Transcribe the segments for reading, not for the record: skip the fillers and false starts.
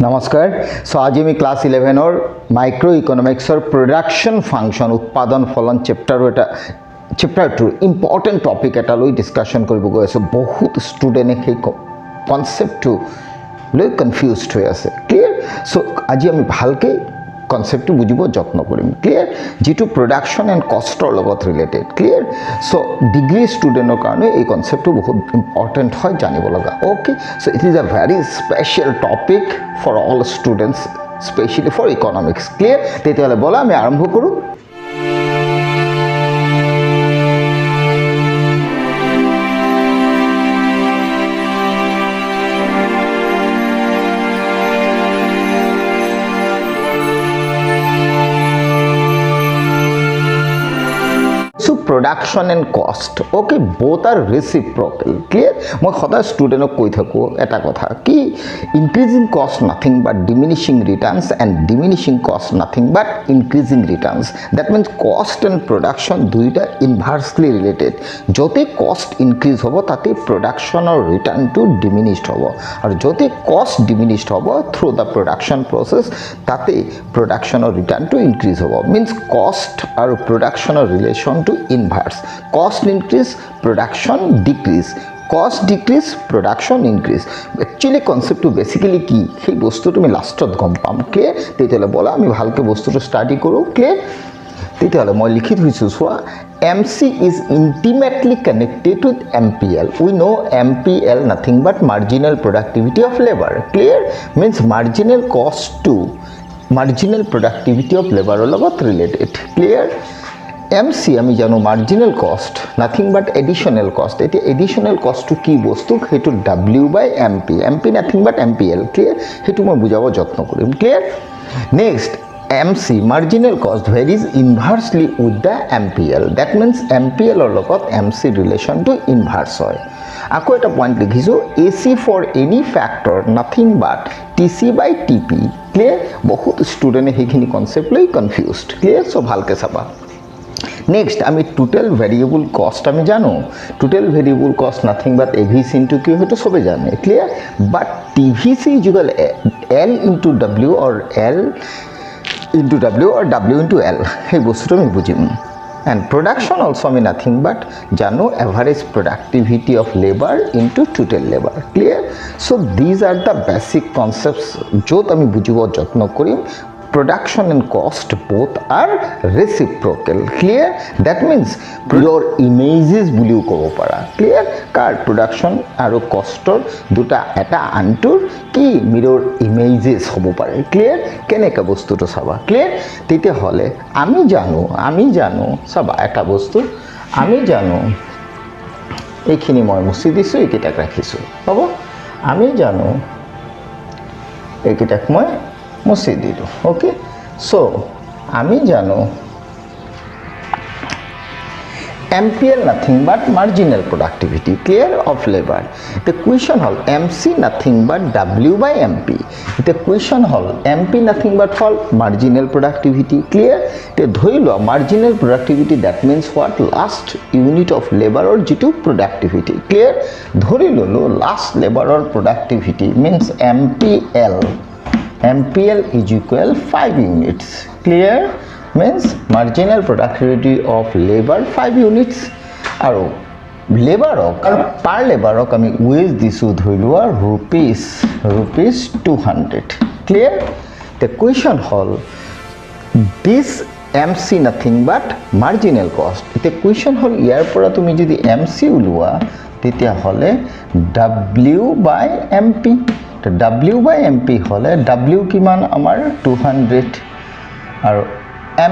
नमस्कार। सो आज मैं क्लास 11 माइक्रो इकोनॉमिक्सर प्रोडक्शन फंक्शन उत्पादन फलन चैप्टार 2 इम्पर्टेन्ट टपिक एटा লৈ डिस्कशन কৰিব গৈ আছো। बहुत स्टूडेंटे সেই कन्सेप्ट লৈ कन्फ्यूज्ड হৈ আছে। क्लियर। सो आज আমি ভালকে कन्सेप्ट बुझिब यत्न करिम। क्लियर। जीटू प्रोडक्शन एंड कस्टर लगत रिलेटेड। क्लियर। सो डिग्री स्टूडेंटर कारणे এই कन्सेप्ट बहुत इम्पर्टेन्ट है जानिब लगा। Okay. So it is a very special topic for all students, especially for economics. Clear. तेतियाले बोला आमी आरम्भ करूँ। Production and cost okay both are reciprocal. Clear. मैं सदा स्टूडेंटक কৈ থাকো এটা কথা कि increasing cost nothing but diminishing returns and diminishing cost nothing but increasing returns. That means cost and production दुईटा इनभार्सली रिलेटेड। जोते कस्ट इनक्रीज हम ताते प्रोडक्शन और रिटर्न टू डिमिनिश्ड हम और जोते कस्ट डिमिनिश्ड हम थ्रू द प्रोडक्शन प्रोसेस ताते प्रोडक्शन और रिटर्न टू इंक्रीज हम। मीन्स कस्ट और प्रोडक्शन और रिलेशन टू इनभार्स। कस्ट इंक्रीज प्रोडक्शन डिक्रीज, कस्ट decrease production increase. Actually concept basically कि সেই বস্তুটো আমি লাষ্টত গম পাম। ক্লিয়াৰ। তেতিয়াহ'লে বলা আমি ভালকৈ বস্তুটো ষ্টাডি কৰোঁ। ক্লিয়াৰ। তেতিয়াহ'লে মই লিখি থৈছোঁ চোৱা, MC is intimately connected with MPL. We know MPL nothing but marginal productivity of labor. Clear. Means marginal cost to marginal productivity of labor লগত related. Clear. MC আমি জানো marginal cost nothing but additional cost. এটি additional cost কি বস্তু সেইটো W by MP। MP nothing but MPL। Clear. সেইটো মই বুঝাব যত্ন কৰিম। Clear. Next MC marginal cost varies inversely with the MPL. That means MPL or লগত MC relation to inverse হয়। আকৌ এটা পয়েন্ট লিখিছো AC for any factor nothing but TC by TP। Clear. বহুত স্টুডেন্টে সেইখিনি কনসেপ্ট লৈ কনফিউজড। ক্লিয়ার। সো ভালকে চাবা। नेक्स्ट आमी टोटल वेरिएबल कस्ट आमी जानो। टोटल वेरिएबल कस्ट नथिंग बाट एभिसी इनटू किउ हेतु सबे जाने। Clear. But TVC equal L into W और L इनटू W और W इनटू L हे बस्तुটো আমি বুঝিম। एंड प्रोडक्शन अल्सो आमी नथिंग बाट जानो average productivity of labour into total labour. Clear. So these are the basic concepts जो आमी बुझिब यत्न करिम। Production and cost both are reciprocal. Clear. That means your images বুলিও ক'ব পাৰা। Clear. কাৰ production আৰু কষ্টৰ দুটা এটা আনটোৰ কি mirror images হ'ব পাৰে। Clear. কেনেকা বস্তুটো চাবা। Clear. তেতিয়া হলে আমি জানো চাবা এটা বস্তু আমি জানো এইখিনি মই মুছি দিছো এইকেইটাক ৰাখিছো হ'ব। আমি জানো এইকেইটাক মই मुझे दी दो। ओके। सो आमी जानो MPL nothing but marginal productivity। Clear। of labor। The question hall MC nothing but W by MP। The question hall MP nothing but hall marginal productivity। Clear। The ধৰিলো marginal productivity that means what last unit of labor or jitu productivity। Clear। ধৰিলো last labor or productivity means MPL। MPL is equal 5 units। Clear। means marginal productivity of labor 5 units আৰু লেবাৰক আৰু পাৰ লেবাৰক আমি wedge দিছো ধৰিলো rupees 200। Clear। the question hall this MC nothing but marginal cost। the question hall ইয়াৰ পৰা তুমি যদি MC উলোৱা তেতিয়া হলে W by MP। तो W by MP হলে W किमान आमार 200 और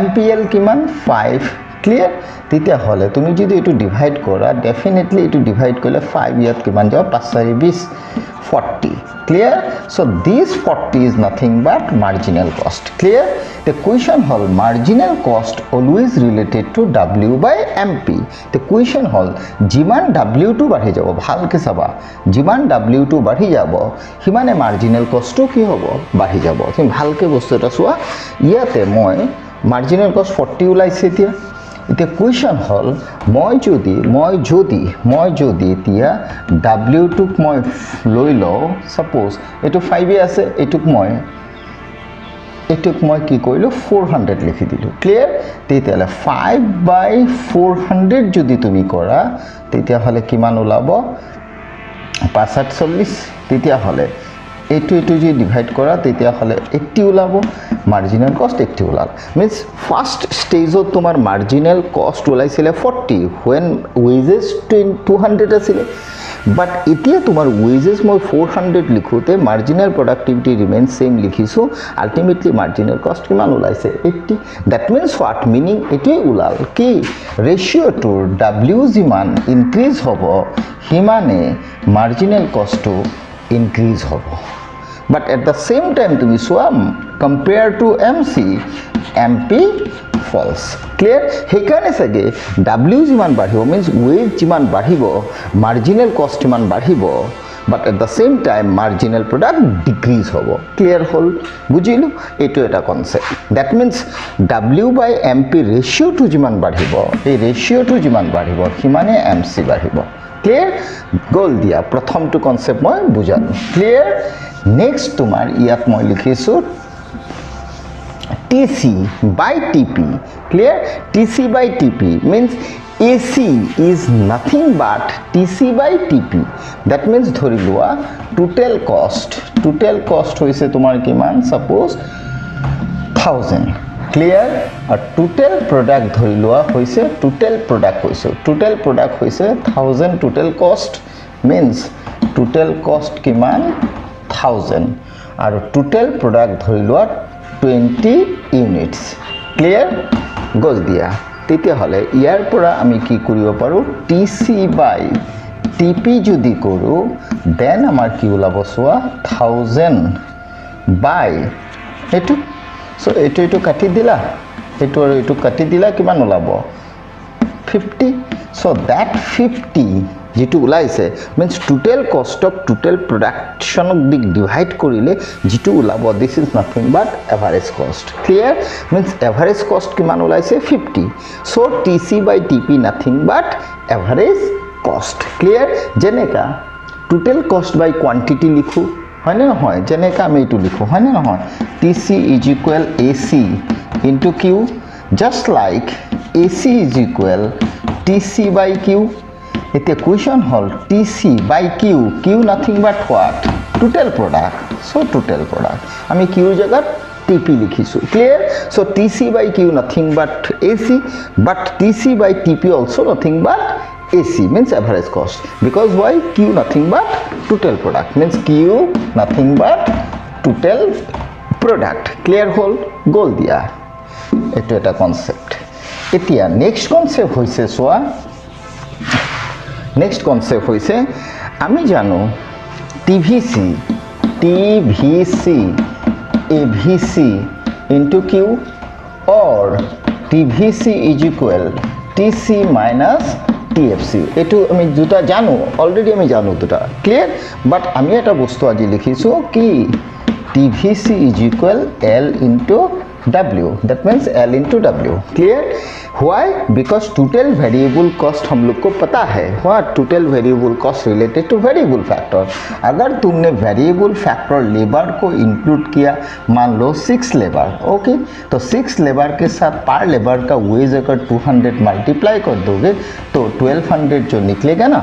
MPL किमान 5। क्लियर। তেতিয়া হলে তুমি যদি এটু ডিভাইড কৰা डेफिनेटली এটু ডিভাইড কৰিলে 5 ইয়াত কিমান যাব 5 4 20 40। Clear. So this 40 is nothing but marginal cost। Clear. the question hall marginal cost always related to W by MP। the question hall जिमान W2 বাঢ়ি যাব ভালকে চাবা जिमान W2 বাঢ়ি যাব হিমানে marginal cost কি হ'ব বাঢ়ি যাব। তুমি ভালকে বস্তুটা চোৱা ইয়াতে মই marginal cost 40 ওলাইছে এতিয়া এতিয়া কুৱেশ্যন হ'ল মই যদি এতিয়া ডাব্লিউটোক মই লৈ লওঁ ছাপ'জ এইটো 5 আছে এইটোক মই কি কৰিলোঁ 400 লিখি দিলোঁ ক্লিয়াৰ তেতিয়াহ'লে 5/400 যদি তুমি কৰা তেতিয়াহ'লে কিমান ওলাব 5/40 তেতিয়াহ'লে এইটো যদি ডিভাইড কৰা তেতিয়াহ'লে 80 ওলাব মাৰ্জিনেল কষ্ট 80 ওলাল মিন্স ফাৰ্ষ্ট ষ্টেজত তোমাৰ মাৰ্জিনেল কষ্ট ওলাইছিলে 40 when wages 200 আছিলে বাট এতিয়া তোমাৰ wages মই 400 লিখোঁতে মাৰ্জিনেল প্ৰডাক্টিভিটি ৰিমেইন সেম লিখিছোঁ আল্টিমেটলি মাৰ্জিনেল কষ্ট কিমান ওলাইছে 80 দ্যাট মিন্স হোৱাট মিনিং এইটোৱে ওলাল কি ৰেচিঅ'টোৰ W যিমান ইনক্ৰিজ হ'ব সিমানে মাৰ্জিনেল কষ্টটো ইনক্ৰিজ হ'ব but at the same time তুমি চোৱা compare to MP false clear সেইকাৰণে চাগে W যিমান বাঢ়িব means wage যিমান বাঢ়িব marginal cost যিমান বাঢ়িব but at the same time marginal product decrease হ'ব clear হ'ল বুজিলোঁ এইটো এটা কনসেপ্ট that means W/MP ৰেচিঅ'টো যিমান বাঢ়িব এই ৰেচিঅ'টো যিমান বাঢ়িব সিমানে MC বাঢ়িব ক্লিয়াৰ গ'ল দিয়া প্ৰথমটো কনসেপ্ট মই বুজালোঁ ক্লিয়াৰ নেক্সট তোমাৰ ইয়াত মই লিখিছোঁ TC/TP clear TC/TP means AC is nothing but TC/TP that means ধৰি লোৱা total cost হৈছে তোমাৰ কিমান suppose 1000 clear আর total product ধৰি লোৱা হৈছে total product হৈছে 1000 total cost means total cost কিমান 1000 আৰু total product ধৰি লোৱা 20 units clear গল দিয়া তেতিয়াহ'লে ইয়াৰ পৰা আমি কি কৰিব পাৰো TC/TP যদি কৰো দেন আমাৰ কি ওলাব চোৱা 1000 বাই এটো সো এটো কাটি দিলা এটো কাটি দিলা কিমান ওলাব 50 so that 50 যেটো ওলাইছে means total cost of total production divide কৰিলে যেটো ওলাব this is nothing but average cost clear means average cost কিমান ওলাইছে 50 so TC/TP nothing but average cost clear যেনেকা total cost by quantity লিখো হয় না নহয় যেনেকা আমি এটো লিখো হয় না নহয় TC is equal AC into Q just like AC is equal TC/Q এতিয়া question হল TC/Q Q nothing but what total product so total product আমি Q জায়গাত TP লিখিছো clear so TC/Q nothing but AC but TC/TP also nothing but AC means average cost because why Q nothing but total product means Q nothing but total product clear হল গোল দিয়া এটো এটা concept এতিয়া next concept হইছে সোয়া next concept হইছে আমি জানো TVC ABC into Q or TVC is equal TC minus TFC এটো আমি দুটা জানো অলরেডি আমি জানো দুটা ক্লিয়ার বাট আমি এটা বস্তু আজি লিখিছো কি TVC is equal L into W that means L into W clear why because total variable cost हम लोग को पता है what total variable cost related to variable factor अगर तुमने variable factor लेबर को इंक्लूड किया मान लो 6 लेबर ओके तो 6 लेबर के साथ पर लेबर का वेज अगर 200 मल्टीप्लाई कर दोगे तो 1200 जो निकलेगा ना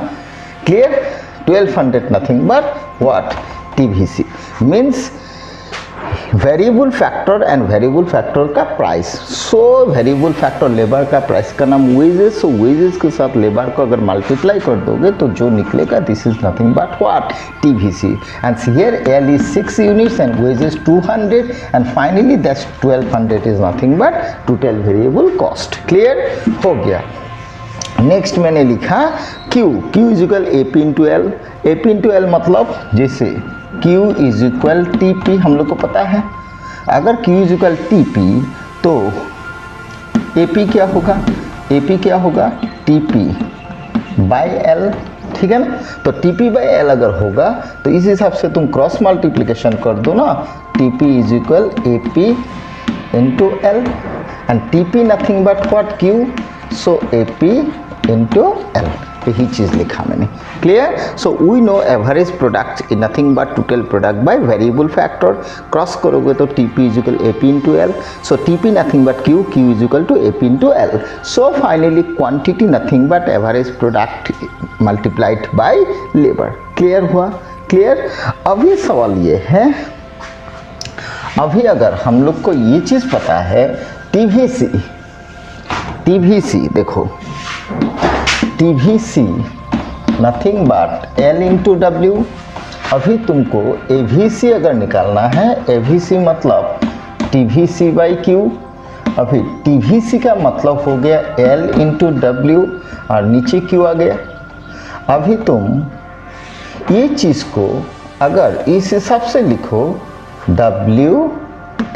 clear 1200 nothing but what TVC means variable factor and variable factor का price so variable factor labour का प्राइस का नाम वेजेस सो वेजेस के साथ लेबर को अगर मल्टीप्लाई कर दोगे तो जो निकलेगा this is nothing but what TVC and here L is 6 units and wages 200 and finally that's 1200 is nothing but total variable cost clear हो गया नेक्स्ट मैंने लिखा Q is equal AP into L मतलब जैसे Q is equal TP हम लोग को पता है अगर Q is equal TP तो AP क्या होगा TP by L ठीक है ना तो TP by L अगर होगा तो इस हिसाब से तुम क्रॉस मल्टीप्लिकेशन कर दो ना TP is equal AP into L and TP nothing but what Q so AP into L, यही चीज़ लिखा मैंने। Clear? So we know average product is nothing but total product by variable factor. Cross करोगे तो TP is equal AP into L। So TP nothing but Q, Q is equal to AP into L। So finally quantity nothing but average product multiplied by labour. Clear हुआ? Clear? अभी सवाल ये है, अभी अगर हम लोग को ये चीज़ पता है TVC देखो, TVC nothing but L into W। अभी तुमको AVC अगर निकालना है, AVC मतलब TVC बाई Q। अभी TVC का मतलब हो गया L इंटू W और नीचे Q आ गया। अभी तुम ये चीज़ को अगर इस हिसाब से लिखो, W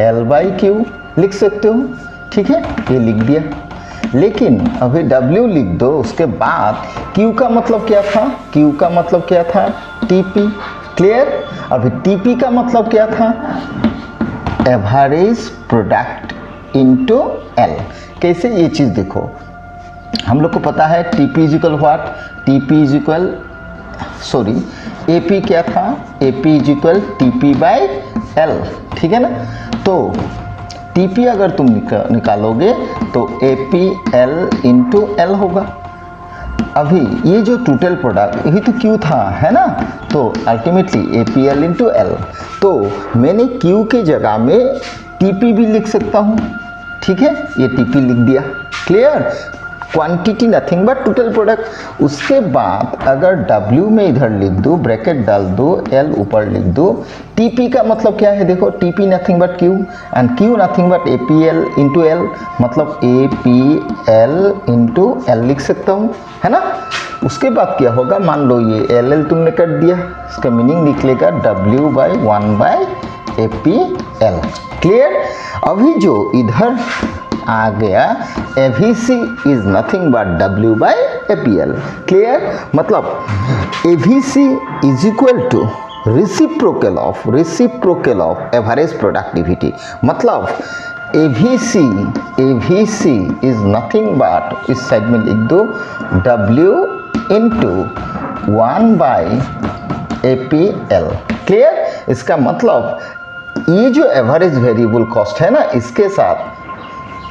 L बाई Q लिख सकते हो, ठीक है, ये लिख दिया। लेकिन अभी W लिख दो, उसके बाद Q का मतलब क्या था? Q का मतलब क्या था? TP। क्लियर? अभी TP का मतलब क्या था? Average product into L। कैसे? ये चीज़ देखो, हम लोग को पता है TP is equal what? TP is equal AP क्या था? AP is equal TP by L, ठीक है ना? तो TP अगर तुम निकालोगे तो AP L इंटू L होगा। अभी ये जो टोटल प्रोडक्ट यही तो Q था, है ना? तो ultimately AP L into L। तो मैंने Q के जगह में TP भी लिख सकता हूँ, ठीक है, ये TP लिख दिया। Clear? Quantity nothing but total product. उसके बाद अगर W में इधर लिख दो, ब्रैकेट डाल दो, L ऊपर लिख दो। TP का मतलब क्या है? देखो, TP nothing but Q and Q nothing but APL into L, मतलब APL इंटू L लिख सकता हूँ, है ना? उसके बाद क्या होगा? मान लो ये LL तुमने कर दिया, इसका मीनिंग निकलेगा W by 1 by APL। Clear? अभी जो इधर आ गया AVC is nothing but W by APL। Clear? मतलब AVC is equal to reciprocal of average productivity. मतलब AVC इज नथिंग बट, इस साइड में लिख दो, W into 1 by APL। Clear? इसका मतलब ये जो एवरेज वेरिएबल कॉस्ट है ना, इसके साथ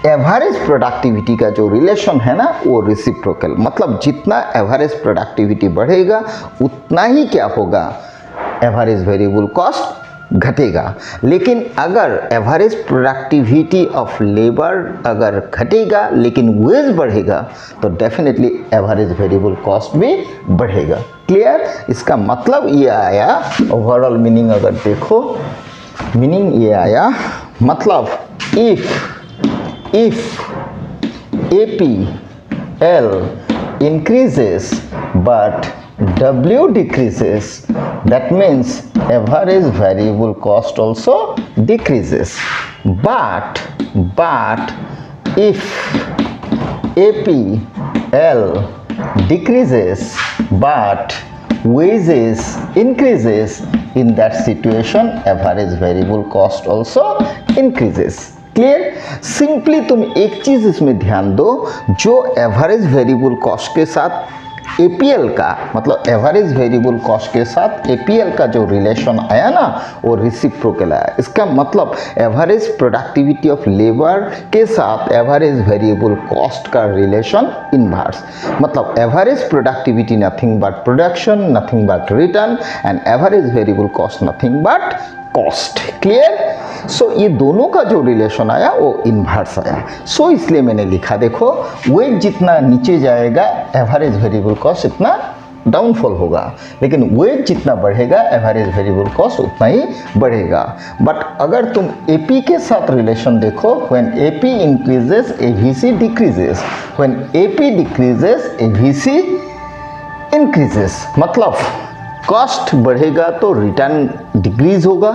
एवरेज प्रोडक्टिविटी का जो रिलेशन है ना, वो रेसिप्रोकल, मतलब जितना एवरेज प्रोडक्टिविटी बढ़ेगा उतना ही क्या होगा? एवरेज वेरिएबल कॉस्ट घटेगा। लेकिन अगर एवरेज प्रोडक्टिविटी ऑफ लेबर अगर घटेगा लेकिन वेज बढ़ेगा तो डेफिनेटली एवरेज वेरिएबल कॉस्ट भी बढ़ेगा। क्लियर? इसका मतलब ये आया, ओवरऑल मीनिंग अगर देखो, मीनिंग ये आया, मतलब if APL increases but W decreases, that means average variable cost also decreases. But if APL decreases but wages increases, in that situation average variable cost also increases. Clear? Simply तुम एक चीज इसमें ध्यान दो, जो एवरेज वेरिएबल कॉस्ट के साथ APL का, मतलब एवरेज वेरिएबल कॉस्ट के साथ APL का जो रिलेशन आया ना, वो रेसिप्रोकल आया। इसका मतलब एवरेज प्रोडक्टिविटी ऑफ लेबर के साथ एवरेज वेरिएबल कॉस्ट का रिलेशन इनवर्स, मतलब average productivity nothing but production, nothing but return, and average variable cost nothing but cost. Clear? So ये दोनों का जो रिलेशन आया वो इनवर्स आया। सो इसलिए मैंने लिखा, देखो, वेट जितना नीचे जाएगा एवरेज वेरिएबल कॉस्ट इतना डाउनफॉल होगा, लेकिन वेट जितना बढ़ेगा एवरेज वेरिएबल कॉस्ट उतना ही बढ़ेगा। बट अगर तुम AP के साथ रिलेशन देखो, when AP increases AVC decreases, when AP decreases AVC increases, मतलब कॉस्ट बढ़ेगा तो रिटर्न डिक्रीज होगा,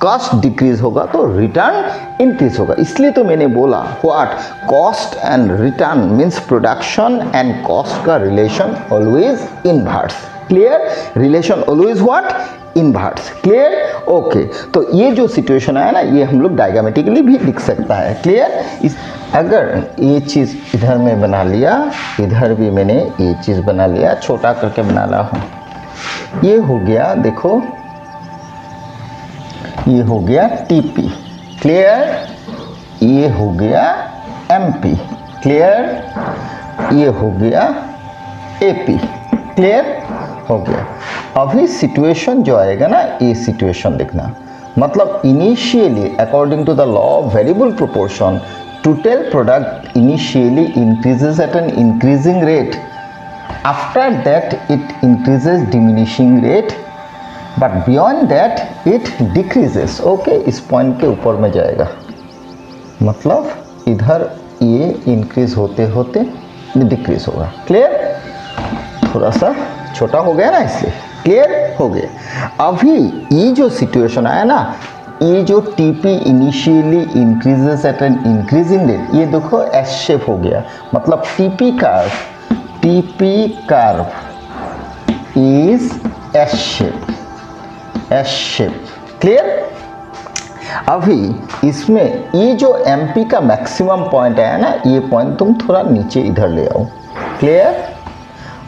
कॉस्ट डिक्रीज होगा तो रिटर्न इंक्रीज होगा। इसलिए तो मैंने बोला what, cost and return means production and cost का relation always inverse. Clear? Relation always what, inverse. Clear? Okay, तो ये जो सिचुएशन है ना, ये हम लोग डायग्रामेटिकली भी लिख सकता है। क्लियर? अगर ये चीज़ इधर में बना लिया, इधर भी मैंने ये चीज़ बना लिया, छोटा करके बना रहा हूँ, ये हो गया, देखो ये हो गया टीपी। क्लियर? ये हो गया एमपी। क्लियर? ये हो गया एपी। क्लियर? हो गया। अभी सिचुएशन जो आएगा ना, ये सिचुएशन देखना, मतलब initially according to the law of variable proportion, total product initially increases at an increasing rate. After that it increases diminishing rate, but beyond that it decreases. Okay, इस पॉइंट के ऊपर में जाएगा, मतलब इधर ये इंक्रीज होते होते डिक्रीज होगा। क्लियर? थोड़ा सा छोटा हो गया ना, इसलिए। क्लियर? हो गया। अभी ये जो सिचुएशन आया ना, ये जो TP initially increases at an increasing rate, ये देखो एस शेप हो गया, मतलब TP curve is S shape. Clear? अभी इसमें ये जो एमपी का मैक्सिमम पॉइंट है ना, ये पॉइंट तुम थोड़ा नीचे इधर ले आओ। क्लियर?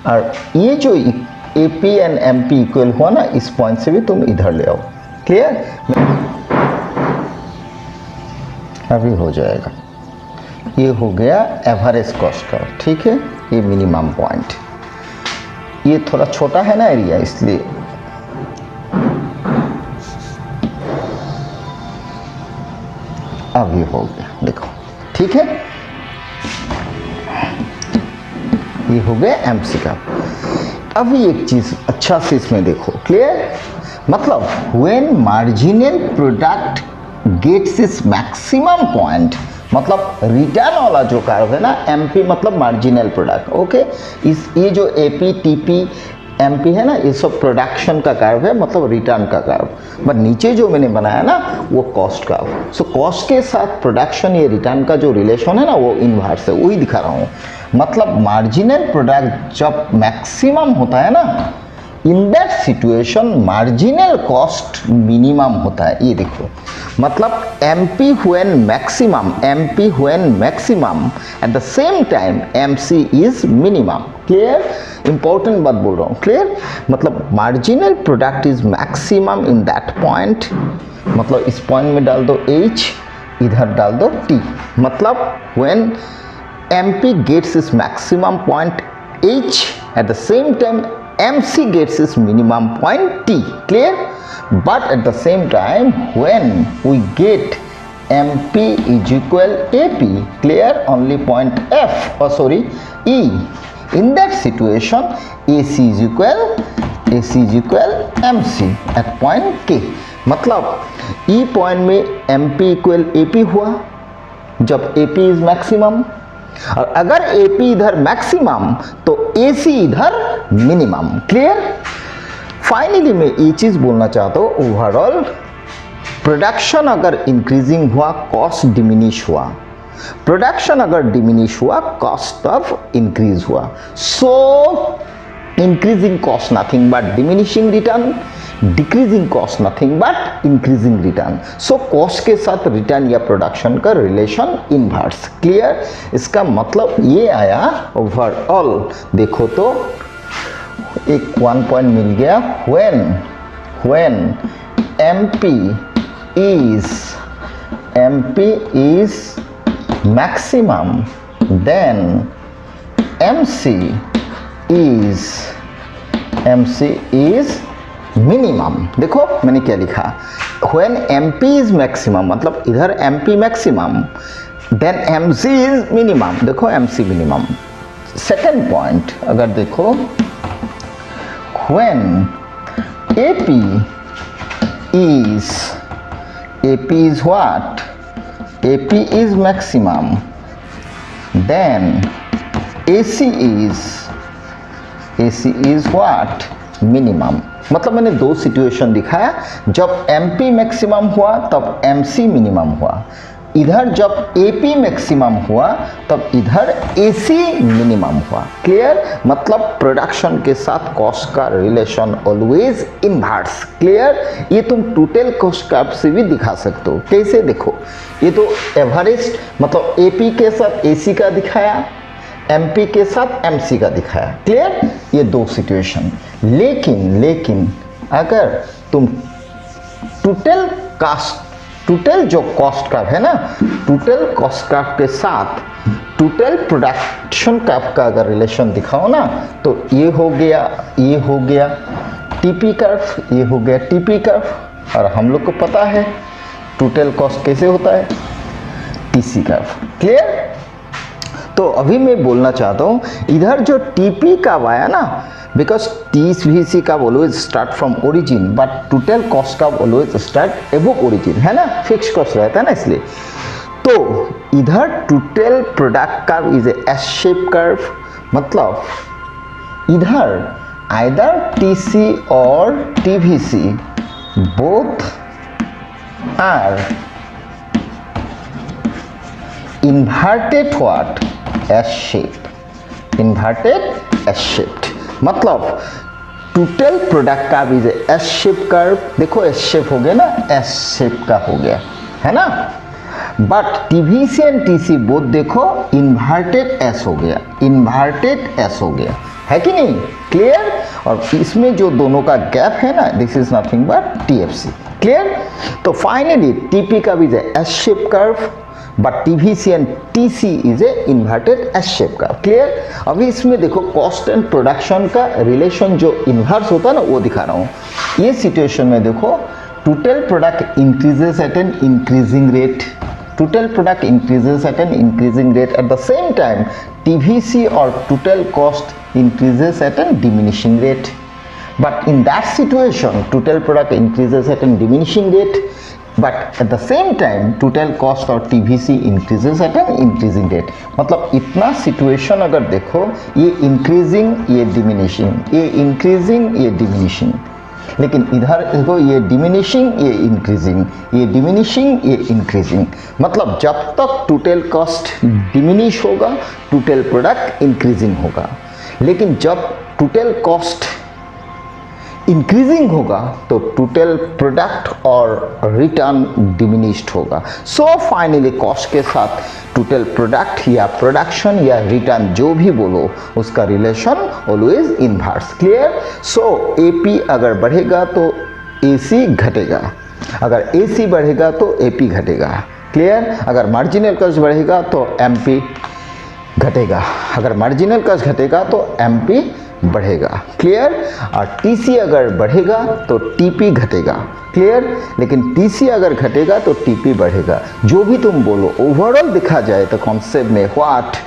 और ये जो एपी एंड एमपी इक्वल हुआ ना, इस पॉइंट से भी तुम इधर ले आओ। क्लियर? अभी हो जाएगा। ये हो गया एवरेज कॉस्ट का। ठीक है, ये मिनिमम पॉइंट, ये थोड़ा छोटा है ना एरिया, इसलिए अभी हो गया। देखो, ठीक है, ये हो गया एमसी का। अभी एक चीज अच्छा से इसमें देखो। क्लियर? मतलब व्हेन मार्जिनल प्रोडक्ट गेट्स इस मैक्सिमम पॉइंट, मतलब रिटर्न वाला जो कर्व है ना, एमपी मतलब मार्जिनल प्रोडक्ट। ओके, इस ये जो एपी टीपी एमपी है ना, ये सब प्रोडक्शन का कर्व है, मतलब रिटर्न का कर्व। बट नीचे जो मैंने बनाया ना, वो कॉस्ट कर्व। सो कॉस्ट के साथ प्रोडक्शन, ये रिटर्न का जो रिलेशन है ना, वो इनवर्स है, वही दिखा रहा हूँ। मतलब मार्जिनल प्रोडक्ट जब मैक्सिमम होता है ना, in that situation marginal cost minimum होता है। ये देखो, मतलब MP when maximum eight the same time MC is minimum. Clear? Important बात बोल रहा हूँ। क्लियर? मतलब marginal product is maximum in that point, मतलब इस पॉइंट में डाल दो एच, इधर डाल दो टी, मतलब व्हेन एमपी गेट्स इस maximum point H, eight the same time MC gets its minimum point T. Clear? But at the same time, when we get MP is equal AP, clear, only point F, or sorry, E. In that situation, AC is equal MC at point K. मतलब E point में MP equal AP हुआ जब AP is maximum, और अगर AP इधर maximum तो AC इधर minimum. Clear? Finally मैं ये चीज बोलना चाहता हूँ, ओवरऑल प्रोडक्शन अगर इंक्रीजिंग हुआ, कॉस्ट डिमिनिश हुआ, प्रोडक्शन अगर डिमिनिश हुआ, कॉस्ट ऑफ इंक्रीज हुआ। सो increasing cost nothing but diminishing return, decreasing cost nothing but increasing return. So cost के साथ रिटर्न या प्रोडक्शन का रिलेशन इनवर्स। क्लियर? इसका मतलब ये आया, ओवरऑल देखो तो एक 1 पॉइंट मिल गया, when MP is maximum, then MC is minimum. देखो मैंने क्या लिखा, व्हेन MP इज मैक्सिमम, मतलब इधर MP maximum, then MC is minimum. देखो MC मिनिमम। सेकेंड पॉइंट अगर देखो, when AP is what? AP is maximum, then AC is what? Minimum. मतलब मैंने दो सिचुएशन दिखाया, जब MP मैक्सिमम हुआ तब MC मिनिमम हुआ, इधर जब एपी मैक्सिमम हुआ तब इधर एसी मिनिमम हुआ। क्लियर? मतलब प्रोडक्शन के साथ कॉस्ट का रिलेशन ऑलवेज इनवर्स। क्लियर? ये तुम टोटल कॉस्ट कर्व से भी दिखा सकते हो। कैसे? देखो, ये तो एवरेज मतलब एपी के साथ एसी का दिखाया, एमपी के साथ एमसी का दिखाया। क्लियर? ये दो सिचुएशन। लेकिन अगर तुम टोटल जो कॉस्ट कर्व है ना, टोटल कॉस्ट कर्व के साथ टोटल प्रोडक्शन कर्व का अगर रिलेशन दिखाओ ना, तो ये हो गया टीपी कर्व, ये हो गया टीपी कर्व। और हम लोग को पता है टोटल कॉस्ट कैसे होता है, टीसी कर्व। क्लियर? तो अभी मैं बोलना चाहता हूँ, इधर जो टीपी कर्व आया ना, बिकॉज टीवीसी का always start from origin, but total cost का ऑलवेज स्टार्ट एबव ओरिजिन, है ना, फिक्स कॉस्ट रहता है ना, इसलिए। तो इधर total product curve is S shape curve, मतलब इधर आइदर टीसी और TVC both are inverted what? S shape. Inverted S shaped. मतलब total product curve is S shape curve. देखो एस शेप हो गया ना, एस शेप का हो गया, है ना। But TVC and TC both देखो इन्वर्टेड एस हो गया, इन्वर्टेड एस हो गया, है कि नहीं? क्लियर? और इसमें जो दोनों का गैप है ना, this is nothing but TFC. Clear? तो finally TP curve is S shape curve, but TVC and TC is a inverted S shape का। क्लियर? अभी इसमें देखो कॉस्ट एंड प्रोडक्शन का रिलेशन जो इन्वर्स होता है ना, वो दिखा रहा हूँ। ये सिचुएशन में देखो total product increases at an increasing rate, total product increases at an increasing rate, at the same time TVC और total cost increases at an diminishing rate. But in that situation, total product increases at a diminishing rate, but at the same time, total cost और TVC increases at an increasing rate. मतलब इतना situation अगर देखो, ये increasing, ये diminishing, ये increasing, ये diminishing. लेकिन इधर देखो ये diminishing, ये increasing, ये diminishing, ये increasing. मतलब जब तक total cost diminish होगा, total product increasing होगा. लेकिन जब total cost इंक्रीजिंग होगा तो टोटल प्रोडक्ट और रिटर्न डिमिनिश्ड होगा। सो फाइनली कॉस्ट के साथ टोटल प्रोडक्ट या प्रोडक्शन या रिटर्न जो भी बोलो, उसका रिलेशन ऑलवेज इनवर्स। क्लियर? सो एपी अगर बढ़ेगा तो एसी घटेगा, अगर एसी बढ़ेगा तो एपी घटेगा। क्लियर? अगर मार्जिनल कॉस्ट बढ़ेगा तो एमपी घटेगा, अगर मार्जिनल कॉस्ट घटेगा तो एमपी बढ़ेगा। क्लियर? और टीसी अगर बढ़ेगा तो टीपी घटेगा। क्लियर? लेकिन टीसी अगर घटेगा तो टीपी बढ़ेगा। जो भी तुम बोलो, ओवरऑल देखा जाए तो कॉन्सेप्ट में what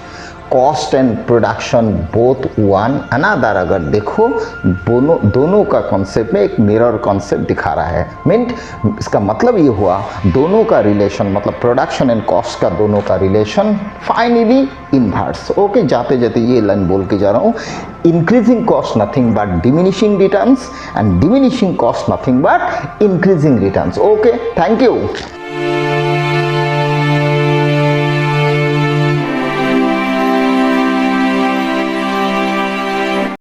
cost and production both one another अगर देखो, दोनों का कॉन्सेप्ट में एक मिरर कॉन्सेप्ट दिखा रहा है। मीन्ट इसका मतलब ये हुआ दोनों का रिलेशन, मतलब प्रोडक्शन एंड कॉस्ट का दोनों का रिलेशन फाइनली इनवर्स। ओके, जाते जाते ये लाइन बोल के जा रहा हूँ, increasing cost nothing but diminishing returns and diminishing cost nothing but increasing returns. Okay, thank you.